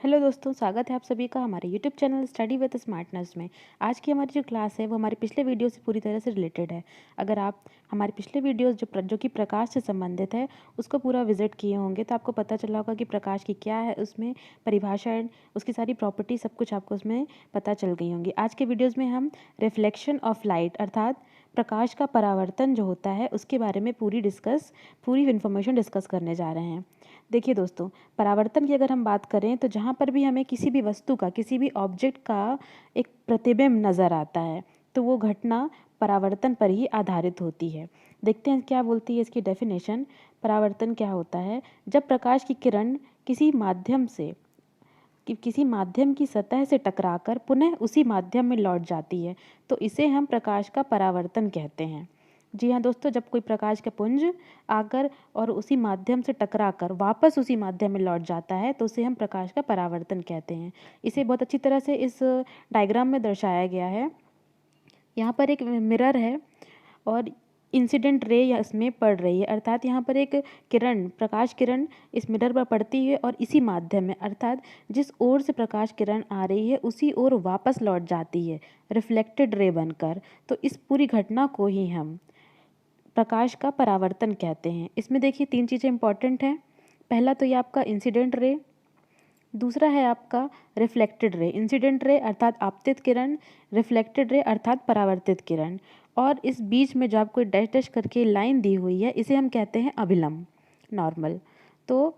Hello दोस्तों, स्वागत है आप सभी का हमारे YouTube channel study with smartness में। आज की हमारी जो क्लास है वो हमारे पिछले वीडियो से पूरी तरह से रिलेटेड है। अगर आप हमारे पिछले वीडियोस जो कि प्रकाश से संबंधित है उसको पूरा विजिट किए होंगे तो आपको पता चला होगा कि प्रकाश की क्या है, उसमें परिभाषा एंड उसकी सारी प्रॉपर्टी सब कुछ आपको उसमें पता चल गई होंगी। आज के वीडियोज़ में हम रिफ्लेक्शन ऑफ लाइट अर्थात प्रकाश का परावर्तन जो होता है उसके बारे में पूरी इन्फॉर्मेशन डिस्कस करने जा रहे हैं। देखिए दोस्तों, परावर्तन की अगर हम बात करें तो जहाँ पर भी हमें किसी भी वस्तु का, किसी भी ऑब्जेक्ट का एक प्रतिबिंब नज़र आता है तो वो घटना परावर्तन पर ही आधारित होती है। देखते हैं क्या बोलती है इसकी डेफिनेशन। परावर्तन क्या होता है? जब प्रकाश की किरण किसी माध्यम की सतह से टकराकर पुनः उसी माध्यम में लौट जाती है तो इसे हम प्रकाश का परावर्तन कहते हैं। जी हाँ दोस्तों, जब कोई प्रकाश का पुंज आकर और उसी माध्यम से टकराकर वापस उसी माध्यम में लौट जाता है तो उसे हम प्रकाश का परावर्तन कहते हैं। इसे बहुत अच्छी तरह से इस डायग्राम में दर्शाया गया है। यहाँ पर एक मिरर है और इंसिडेंट रे इसमें पड़ रही है, अर्थात यहाँ पर एक प्रकाश किरण इस मिरर पर पड़ती है और इसी माध्यम में अर्थात जिस ओर से प्रकाश किरण आ रही है उसी ओर वापस लौट जाती है रिफ्लेक्टेड रे बनकर। तो इस पूरी घटना को ही हम प्रकाश का परावर्तन कहते हैं। इसमें देखिए 3 चीज़ें इंपॉर्टेंट हैं। पहला तो ये आपका इंसिडेंट रे, दूसरा है आपका रिफ्लेक्टेड रे। इंसिडेंट रे अर्थात आपतित किरण, रिफ्लेक्टेड रे अर्थात परावर्तित किरण। और इस बीच में जो आपको डैश डैश करके लाइन दी हुई है इसे हम कहते हैं अभिलंब, नॉर्मल। तो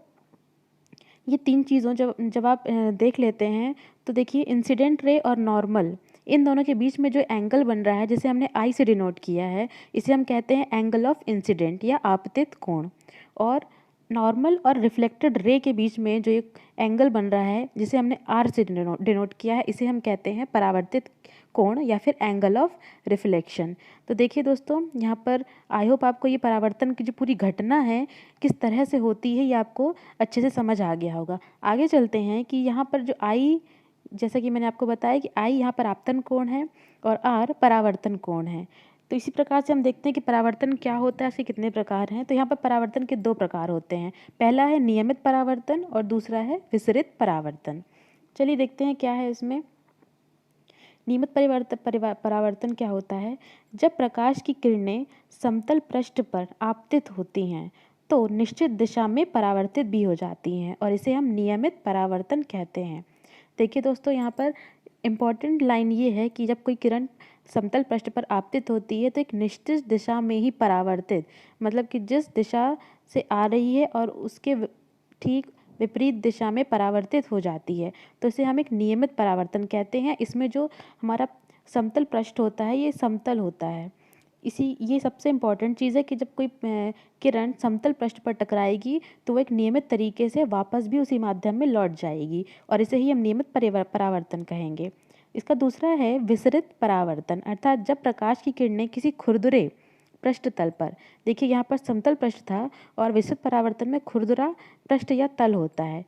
ये 3 चीज़ों जब जब आप देख लेते हैं तो देखिए इंसिडेंट रे और नॉर्मल, इन दोनों के बीच में जो एंगल बन रहा है जिसे हमने आई से डिनोट किया है इसे हम कहते हैं एंगल ऑफ इंसिडेंट या आपतित कोण। और नॉर्मल और रिफ्लेक्टेड रे के बीच में जो एक एंगल बन रहा है जिसे हमने आर से डिनोट किया है इसे हम कहते हैं परावर्तित कोण या फिर एंगल ऑफ रिफ्लेक्शन। तो देखिए दोस्तों, यहाँ पर आई होप आपको ये परावर्तन की जो पूरी घटना है किस तरह से होती है ये आपको अच्छे से समझ आ गया होगा। आगे चलते हैं कि यहाँ पर जो आई, जैसा कि मैंने आपको बताया कि आई यहाँ पर आपतन कोण है और आर परावर्तन कोण है। तो इसी प्रकार से हम देखते हैं कि परावर्तन क्या होता है, इसके कितने प्रकार हैं। तो यहाँ पर परावर्तन के 2 प्रकार होते हैं। पहला है नियमित परावर्तन और दूसरा है विसरित परावर्तन। चलिए देखते हैं क्या है इसमें। नियमित परावर्तन क्या होता है? जब प्रकाश की किरणें समतल पृष्ठ पर आपतित होती हैं तो निश्चित दिशा में परावर्तित भी हो जाती हैं और इसे हम नियमित परावर्तन कहते हैं। देखिए दोस्तों, यहाँ पर इम्पॉर्टेंट लाइन ये है कि जब कोई किरण समतल पृष्ठ पर आपतित होती है तो एक निश्चित दिशा में ही परावर्तित, मतलब कि जिस दिशा से आ रही है और उसके ठीक विपरीत दिशा में परावर्तित हो जाती है तो इसे हम एक नियमित परावर्तन कहते हैं। इसमें जो हमारा समतल पृष्ठ होता है ये समतल होता है। ये सबसे इम्पॉर्टेंट चीज़ है कि जब कोई किरण समतल पृष्ठ पर टकराएगी तो वो एक नियमित तरीके से वापस भी उसी माध्यम में लौट जाएगी और इसे ही हम नियमित परावर्तन कहेंगे। इसका दूसरा है विसरित परावर्तन, अर्थात जब प्रकाश की किरणें किसी खुरदुरे पृष्ठ तल पर, देखिए यहाँ पर समतल पृष्ठ था और विसरित परावर्तन में खुरदुरा पृष्ठ या तल होता है,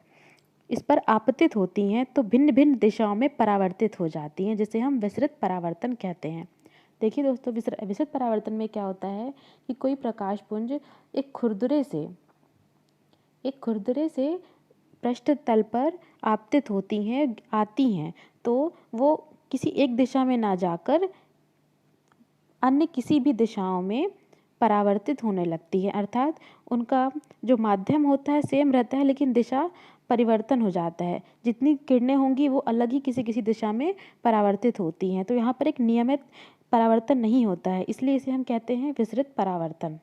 इस पर आपतित होती हैं तो भिन्न भिन्न दिशाओं में परावर्तित हो जाती हैं जिसे हम विसरित परावर्तन कहते हैं। देखिए दोस्तों, विसरित परावर्तन में क्या होता है कि कोई प्रकाश पुंज एक खुरदुरे से पृष्ठ तल पर आपतित आती हैं तो वो किसी एक दिशा में ना जाकर अन्य किसी भी दिशाओं में परावर्तित होने लगती है, अर्थात उनका जो माध्यम होता है सेम रहता है लेकिन दिशा परिवर्तन हो जाता है। जितनी किरणें होंगी वो अलग ही किसी किसी दिशा में परावर्तित होती हैं। तो यहाँ पर एक नियमित परावर्तन नहीं होता है, इसलिए इसे हम कहते हैं विसरित परावर्तन।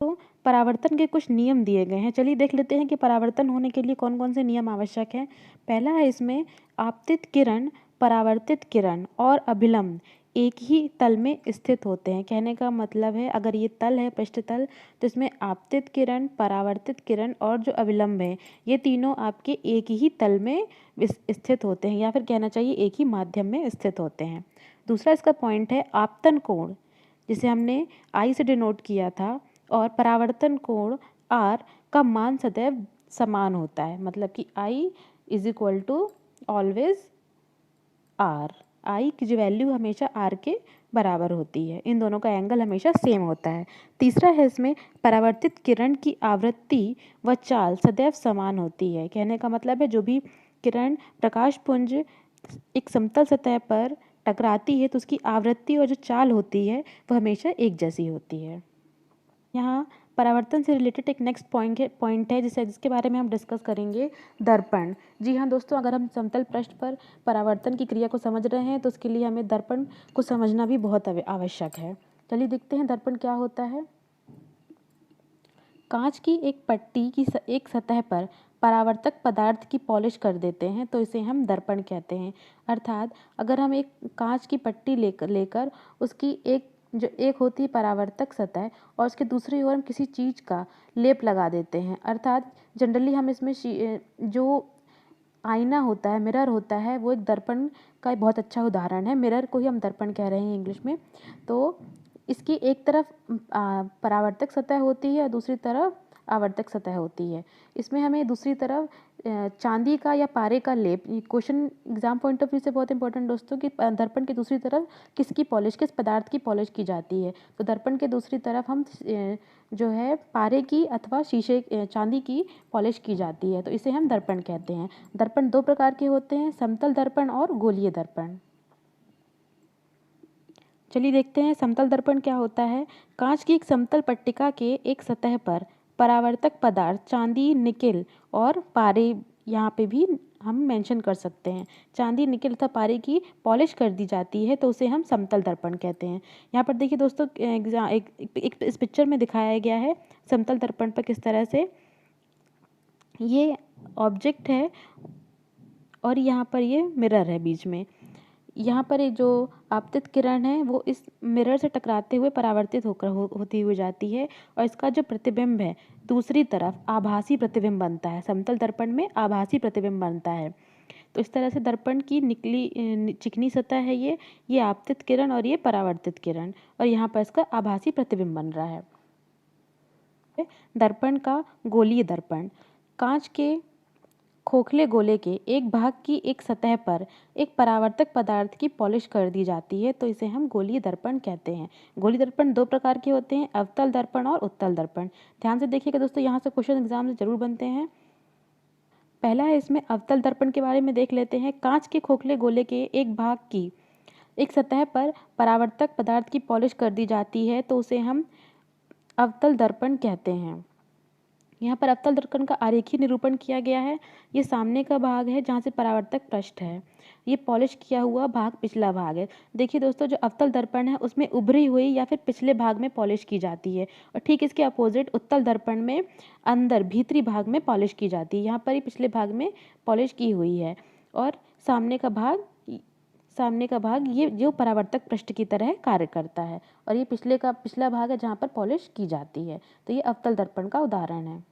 तो परावर्तन के कुछ नियम दिए गए हैं। चलिए देख लेते हैं कि परावर्तन होने के लिए कौन कौन से नियम आवश्यक हैं। पहला है इसमें आपतित किरण, परावर्तित किरण और अभिलंब एक ही तल में स्थित होते हैं। कहने का मतलब है अगर ये तल है पृष्ठ तल तो इसमें आपतित किरण, परावर्तित किरण और जो अभिलंब है ये तीनों आपके एक ही तल में स्थित होते हैं या फिर कहना चाहिए एक ही माध्यम में स्थित होते हैं। दूसरा इसका पॉइंट है आपतन कोण, जिसे हमने आई से डिनोट किया था, और परावर्तन कोण आर का मान सदैव समान होता है, मतलब कि I is equal to always R. I की जो वैल्यू हमेशा आर के बराबर होती है। इन दोनों का एंगल हमेशा सेम होता है। तीसरा है इसमें परावर्तित किरण की आवृत्ति व चाल सदैव समान होती है। कहने का मतलब है जो भी किरण प्रकाश पुंज एक समतल सतह पर टकराती है तो उसकी आवृत्ति और जो चाल होती है वह हमेशा एक जैसी होती है। यहाँ परावर्तन से रिलेटेड एक नेक्स्ट पॉइंट है जिसके बारे में हम डिस्कस करेंगे, दर्पण। जी हाँ दोस्तों, अगर हम समतल पृष्ठ पर परावर्तन की क्रिया को समझ रहे हैं तो उसके लिए हमें दर्पण को समझना भी बहुत आवश्यक है। चलिए देखते हैं दर्पण क्या होता है। कांच की एक पट्टी की एक सतह पर परावर्तक पदार्थ की पॉलिश कर देते हैं तो इसे हम दर्पण कहते हैं। अर्थात अगर हम एक कांच की पट्टी लेकर उसकी एक होती है परावर्तक सतह और उसके दूसरी ओर हम किसी चीज़ का लेप लगा देते हैं। अर्थात जनरली हम इसमें जो आईना होता है, मिरर होता है, वो एक दर्पण का एक बहुत अच्छा उदाहरण है। मिरर को ही हम दर्पण कह रहे हैं इंग्लिश में। तो इसकी एक तरफ परावर्तक सतह होती है और दूसरी तरफ आवर्तक सतह होती है। इसमें हमें दूसरी तरफ चांदी का या पारे का लेप, ये question exam point of view से बहुत इंपॉर्टेंट दोस्तों, कि दर्पण की दूसरी तरफ किस पदार्थ की पॉलिश की जाती है। तो दर्पण के दूसरी तरफ हम जो है पारे की अथवा चांदी की पॉलिश की जाती है तो इसे हम दर्पण कहते हैं। दर्पण दो प्रकार के होते हैं, समतल दर्पण और गोलीय दर्पण। चलिए देखते हैं समतल दर्पण क्या होता है। कांच की एक समतल पट्टिका के एक सतह पर परावर्तक पदार्थ चांदी, निकेल और पारे, यहाँ पे भी हम मेंशन कर सकते हैं, चांदी, निकेल तथा पारे की पॉलिश कर दी जाती है तो उसे हम समतल दर्पण कहते हैं। यहाँ पर देखिए दोस्तों, इस पिक्चर में दिखाया गया है समतल दर्पण पर किस तरह से ये ऑब्जेक्ट है और यहाँ पर ये मिरर है बीच में। यहाँ पर एक जो आपतित किरण है वो इस मिरर से टकराते हुए परावर्तित होकर होती हुई जाती है और इसका जो प्रतिबिंब है दूसरी तरफ आभासी प्रतिबिंब बनता है। समतल दर्पण में आभासी प्रतिबिंब बनता है। तो इस तरह से दर्पण की चिकनी सतह है ये आपतित किरण और ये परावर्तित किरण, और यहाँ पर इसका आभासी प्रतिबिंब बन रहा है। दर्पण का गोलीय दर्पण, कांच के खोखले गोले के एक भाग की एक सतह पर एक परावर्तक पदार्थ की पॉलिश कर दी जाती है तो इसे हम गोलीय दर्पण कहते हैं। गोलीय दर्पण दो प्रकार के होते हैं, अवतल दर्पण और उत्तल दर्पण। ध्यान से देखिएगा दोस्तों, यहाँ से क्वेश्चन एग्जाम में जरूर बनते हैं। पहला है इसमें अवतल दर्पण के बारे में देख लेते हैं। कांच के खोखले गोले के एक भाग की एक सतह पर परावर्तक पदार्थ की पॉलिश कर दी जाती है तो उसे हम अवतल दर्पण कहते हैं। यहाँ पर अवतल दर्पण का आरेखीय निरूपण किया गया है। ये सामने का भाग है जहाँ से परावर्तक पृष्ठ है, ये पॉलिश किया हुआ भाग पिछला भाग है। देखिए दोस्तों, जो अवतल दर्पण है उसमें उभरी हुई या फिर पिछले भाग में पॉलिश की जाती है और ठीक इसके अपोजिट उत्तल दर्पण में अंदर भीतरी भाग में पॉलिश की जाती है। यहाँ पर ही पिछले भाग में पॉलिश की हुई है और सामने का भाग ये जो परावर्तक पृष्ठ की तरह कार्य करता है और ये पिछला भाग है जहाँ पर पॉलिश की जाती है। तो ये अवतल दर्पण का उदाहरण है।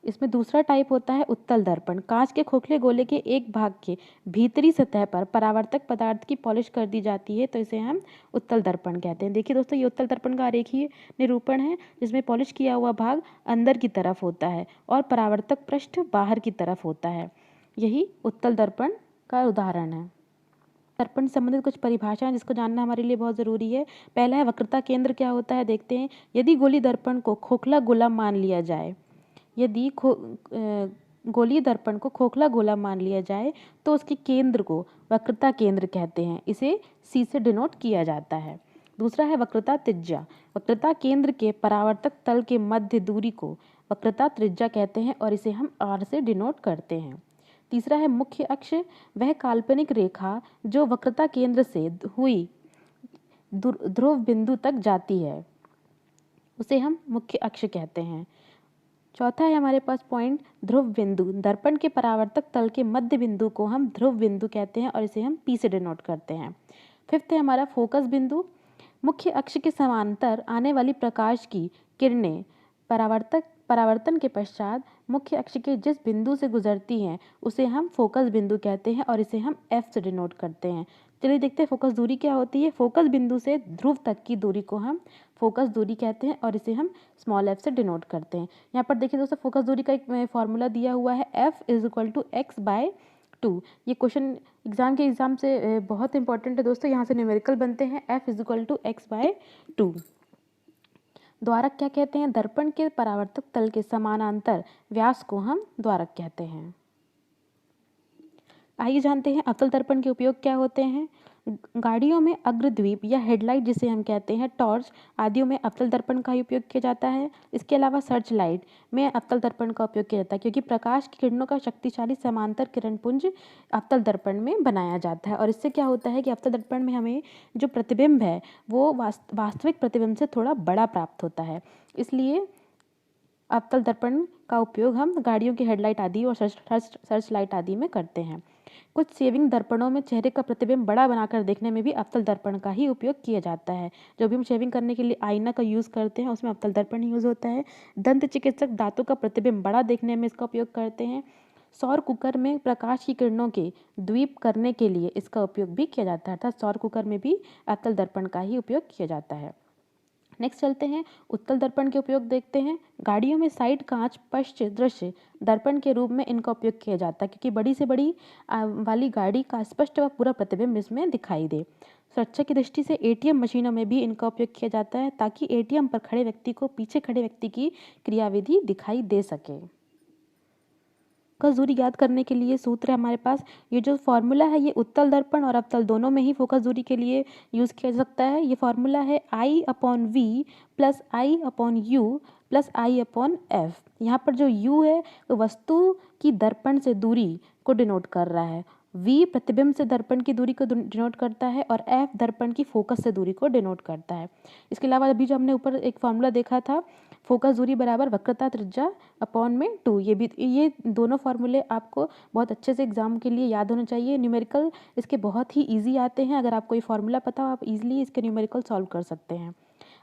इसमें दूसरा टाइप होता है उत्तल दर्पण। कांच के खोखले गोले के एक भाग के भीतरी सतह पर परावर्तक पदार्थ की पॉलिश कर दी जाती है तो इसे हम उत्तल दर्पण कहते हैं। देखिए दोस्तों, ये उत्तल दर्पण का आरेखीय निरूपण है जिसमें पॉलिश किया हुआ भाग अंदर की तरफ होता है और परावर्तक पृष्ठ बाहर की तरफ होता है। यही उत्तल दर्पण का उदाहरण है। दर्पण से संबंधित कुछ परिभाषाएं जिसको जानना हमारे लिए बहुत ज़रूरी है। पहला है वक्रता केंद्र क्या होता है, देखते हैं। यदि गोली दर्पण को खोखला गोला मान लिया जाए यदि गोलीय दर्पण को खोखला गोला मान लिया जाए तो उसके केंद्र को वक्रता केंद्र कहते हैं। इसे C से डिनोट किया जाता है। दूसरा है वक्रता त्रिज्या। वक्रता केंद्र के परावर्तक तल के मध्य दूरी को वक्रता त्रिज्या कहते हैं और इसे हम R से डिनोट करते हैं। तीसरा है मुख्य अक्ष। वह काल्पनिक रेखा जो वक्रता केंद्र से हुई ध्रुव बिंदु तक जाती है उसे हम मुख्य अक्ष कहते हैं। चौथा है हमारे पास पॉइंट ध्रुव बिंदु। दर्पण के परावर्तक तल के मध्य बिंदु को हम ध्रुव बिंदु कहते हैं और इसे हम P से डिनोट करते हैं। फिफ्थ है हमारा फोकस बिंदु। मुख्य अक्ष के समांतर आने वाली प्रकाश की किरणें परावर्तन के पश्चात मुख्य अक्ष के जिस बिंदु से गुजरती हैं उसे हम फोकस बिंदु कहते हैं और इसे हम F से डिनोट करते हैं। चलिए देखते हैं फोकस दूरी क्या होती है। फोकस बिंदु से ध्रुव तक की दूरी को हम फोकस दूरी कहते हैं और इसे हम स्मॉल f से डिनोट करते हैं। यहाँ पर देखिए दोस्तों, फोकस दूरी का एक फॉर्मूला दिया हुआ है, F = x/2 2। ये क्वेश्चन एग्जाम से बहुत इंपॉर्टेंट है दोस्तों। यहाँ से न्यूमेरिकल बनते हैं F=x/2। द्वारक क्या कहते हैं? दर्पण के परावर्तक तल के समानांतर व्यास को हम द्वारक कहते हैं। आइए जानते हैं अवतल दर्पण के उपयोग क्या होते हैं। गाड़ियों में अग्रद्वीप या हेडलाइट जिसे हम कहते हैं, टॉर्च आदियों में अवतल दर्पण का ही उपयोग किया जाता है। इसके अलावा सर्च लाइट में अवतल दर्पण का उपयोग किया जाता है, क्योंकि प्रकाश की किरणों का शक्तिशाली समांतर किरण पुंज अवतल दर्पण में बनाया जाता है। और इससे क्या होता है कि अवतल दर्पण में हमें जो प्रतिबिंब है वो वास्तविक प्रतिबिंब से थोड़ा बड़ा प्राप्त होता है। इसलिए अवतल दर्पण का उपयोग हम गाड़ियों की हेडलाइट आदि और सर्च लाइट आदि में करते हैं। कुछ शेविंग दर्पणों में चेहरे का प्रतिबिंब बड़ा बनाकर देखने में भी अवतल दर्पण का ही उपयोग किया जाता है। जो भी हम शेविंग करने के लिए आईना का यूज़ करते हैं उसमें अवतल दर्पण यूज़ होता है। दंत चिकित्सक दांतों का प्रतिबिंब बड़ा देखने में इसका उपयोग करते हैं। सौर कुकर में प्रकाश की किरणों के द्वीप करने के लिए इसका उपयोग भी किया जाता है, अर्थात सौर कुकर में भी अवतल दर्पण का ही उपयोग किया जाता है। नेक्स्ट चलते हैं, उत्तल दर्पण के उपयोग देखते हैं। गाड़ियों में साइड कांच पश्च दृश्य दर्पण के रूप में इनका उपयोग किया जाता है, क्योंकि बड़ी से बड़ी वाली गाड़ी का स्पष्ट व पूरा प्रतिबिंब इसमें दिखाई दे। सुरक्षा की दृष्टि से एटीएम मशीनों में भी इनका उपयोग किया जाता है, ताकि एटीएम पर खड़े व्यक्ति को पीछे खड़े व्यक्ति की क्रियाविधि दिखाई दे सके। फोकस दूरी ज्ञात करने के लिए सूत्र है हमारे पास। ये जो फॉर्मूला है ये उत्तल दर्पण और अवतल दोनों में ही फोकस दूरी के लिए यूज़ किया जा सकता है। ये फॉर्मूला है I/V plus I/U plus I/F। यहाँ पर जो U है वो वस्तु की दर्पण से दूरी को डिनोट कर रहा है, V प्रतिबिंब से दर्पण की दूरी को डिनोट करता है और F दर्पण की फोकस से दूरी को डिनोट करता है। इसके अलावा अभी जो हमने ऊपर एक फॉर्मूला देखा था, फोकस दूरी बराबर वक्रता त्रिज्या अपॉन में 2, ये दोनों फार्मूले आपको बहुत अच्छे से एग्जाम के लिए याद होने चाहिए। न्यूमेरिकल इसके बहुत ही इजी आते हैं। अगर आपको ये फार्मूला पता हो आप इजीली इसके न्यूमेरिकल सॉल्व कर सकते हैं।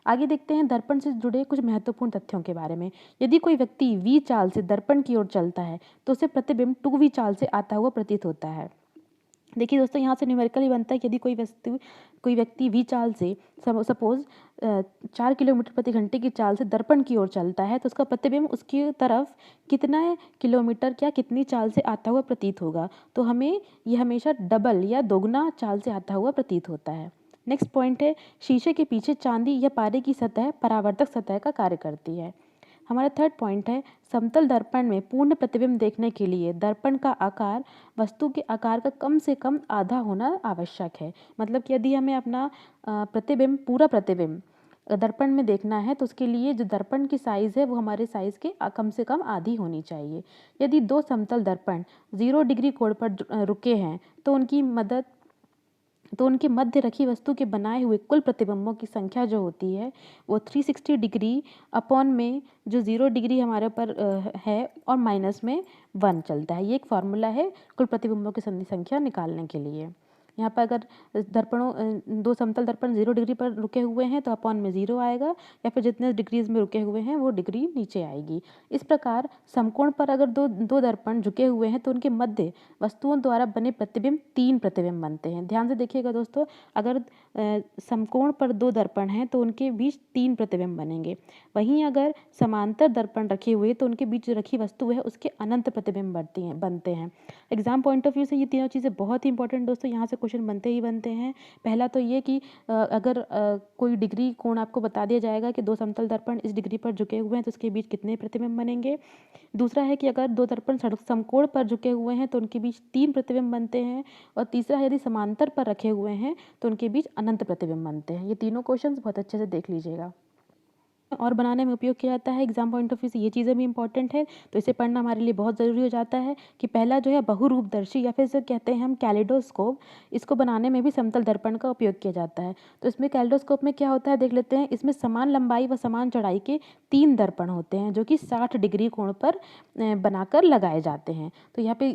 आगे देखते हैं दर्पण से जुड़े कुछ महत्वपूर्ण तथ्यों के बारे में। यदि कोई व्यक्ति V चाल से दर्पण की ओर चलता है तो उसे प्रतिबिंब 2V चाल से आता हुआ प्रतीत होता है। देखिए दोस्तों, यहाँ से न्यूमेरिकल ही बनता है कि यदि कोई व्यक्ति V चाल से सपोज 4 किलोमीटर प्रति घंटे की चाल से दर्पण की ओर चलता है तो उसका प्रतिबिंब उसकी तरफ कितना किलोमीटर क्या कितनी चाल से आता हुआ प्रतीत होगा। तो हमें यह हमेशा डबल या दोगुना चाल से आता हुआ प्रतीत होता है। नेक्स्ट पॉइंट है, शीशे के पीछे चांदी या पारे की सतह परावर्तक सतह का कार्य करती है। हमारा थर्ड पॉइंट है, समतल दर्पण में पूर्ण प्रतिबिंब देखने के लिए दर्पण का आकार वस्तु के आकार का कम से कम आधा होना आवश्यक है। मतलब कि यदि हमें अपना पूरा प्रतिबिंब दर्पण में देखना है तो उसके लिए जो दर्पण की साइज़ है वो हमारे साइज़ के कम से कम आधी होनी चाहिए। यदि दो समतल दर्पण 0 डिग्री कोण पर रुके हैं तो उनके मध्य रखी वस्तु के बनाए हुए कुल प्रतिबिंबों की संख्या जो होती है वो 360 डिग्री अपॉन में जो 0 डिग्री हमारे ऊपर है और माइनस में 1 चलता है। ये एक फार्मूला है कुल प्रतिबिंबों की संख्या निकालने के लिए। यहाँ पर अगर दो समतल दर्पण 0 डिग्री पर रुके हुए हैं तो अपॉन में 0 आएगा, या फिर जितने डिग्रीज में रुके हुए हैं वो डिग्री नीचे आएगी। इस प्रकार समकोण पर अगर दो दर्पण झुके हुए हैं तो उनके मध्य वस्तुओं द्वारा बने प्रतिबिंब 3 प्रतिबिंब बनते हैं। ध्यान से देखिएगा दोस्तों, अगर समकोण पर 2 दर्पण हैं तो उनके बीच 3 प्रतिबिंब बनेंगे। वहीं अगर समांतर दर्पण रखे हुए तो उनके बीच जो रखी वस्तु है उसके अनंत प्रतिबिंब बनते हैं। एग्जाम पॉइंट ऑफ व्यू से ये तीनों चीज़ें बहुत ही इंपॉर्टेंट दोस्तों, यहाँ से क्वेश्चन बनते ही बनते हैं। पहला तो ये कि अगर कोई डिग्री कोण आपको बता दिया जाएगा कि दो समतल दर्पण इस डिग्री पर झुके हुए हैं तो उसके बीच कितने प्रतिबिंब बनेंगे। दूसरा है कि अगर दो दर्पण समकोण पर झुके हुए हैं तो उनके बीच 3 प्रतिबिंब बनते हैं। और तीसरा है यदि समांतर पर रखे हुए हैं तो उनके बीच अनंत प्रतिबिंब बनते हैं। ये तीनों क्वेश्चन बहुत अच्छे से देख लीजिएगा और बनाने में उपयोग किया जाता है। एग्जाम पॉइंट ऑफ व्यू से ये चीज़ें भी इंपॉर्टेंट है, तो इसे पढ़ना हमारे लिए बहुत ज़रूरी हो जाता है। कि पहला जो है बहुरूपदर्शी या फिर इसे कहते हैं हम कैलिडोस्कोप, इसको बनाने में भी समतल दर्पण का उपयोग किया जाता है। तो इसमें कैलिडोस्कोप में क्या होता है देख लेते हैं। इसमें समान लंबाई व समान चौड़ाई के 3 दर्पण होते हैं जो कि 60 डिग्री कोण पर बनाकर लगाए जाते हैं। तो यहाँ पे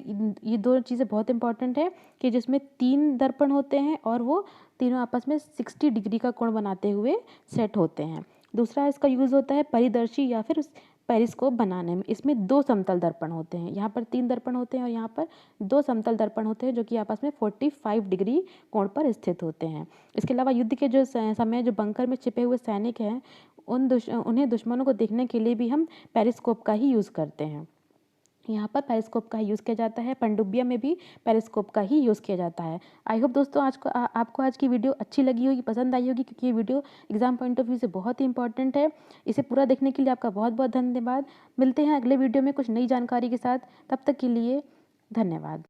ये दो चीज़ें बहुत इंपॉर्टेंट है कि जिसमें 3 दर्पण होते हैं और वो तीनों आपस में 60 डिग्री का कोण बनाते हुए सेट होते हैं। दूसरा इसका यूज़ होता है परिदर्शी या फिर पेरिस्कोप बनाने में। इसमें 2 समतल दर्पण होते हैं, यहाँ पर 3 दर्पण होते हैं और यहाँ पर 2 समतल दर्पण होते हैं जो कि आपस में 45 डिग्री कोण पर स्थित होते हैं। इसके अलावा युद्ध के जो समय जो बंकर में छिपे हुए सैनिक हैं उन्हें दुश्मनों को देखने के लिए भी हम पेरिस्कोप का ही यूज़ करते हैं। यहाँ पर पेरिस्कोप का ही यूज़ किया जाता है। पनडुब्बियों में भी पेरिस्कोप का ही यूज़ किया जाता है। आई होप दोस्तों आपको आज की वीडियो अच्छी लगी होगी, पसंद आई होगी, क्योंकि ये video exam point of view से बहुत ही इंपॉर्टेंट है। इसे पूरा देखने के लिए आपका बहुत बहुत धन्यवाद। मिलते हैं अगले वीडियो में कुछ नई जानकारी के साथ। तब तक के लिए धन्यवाद।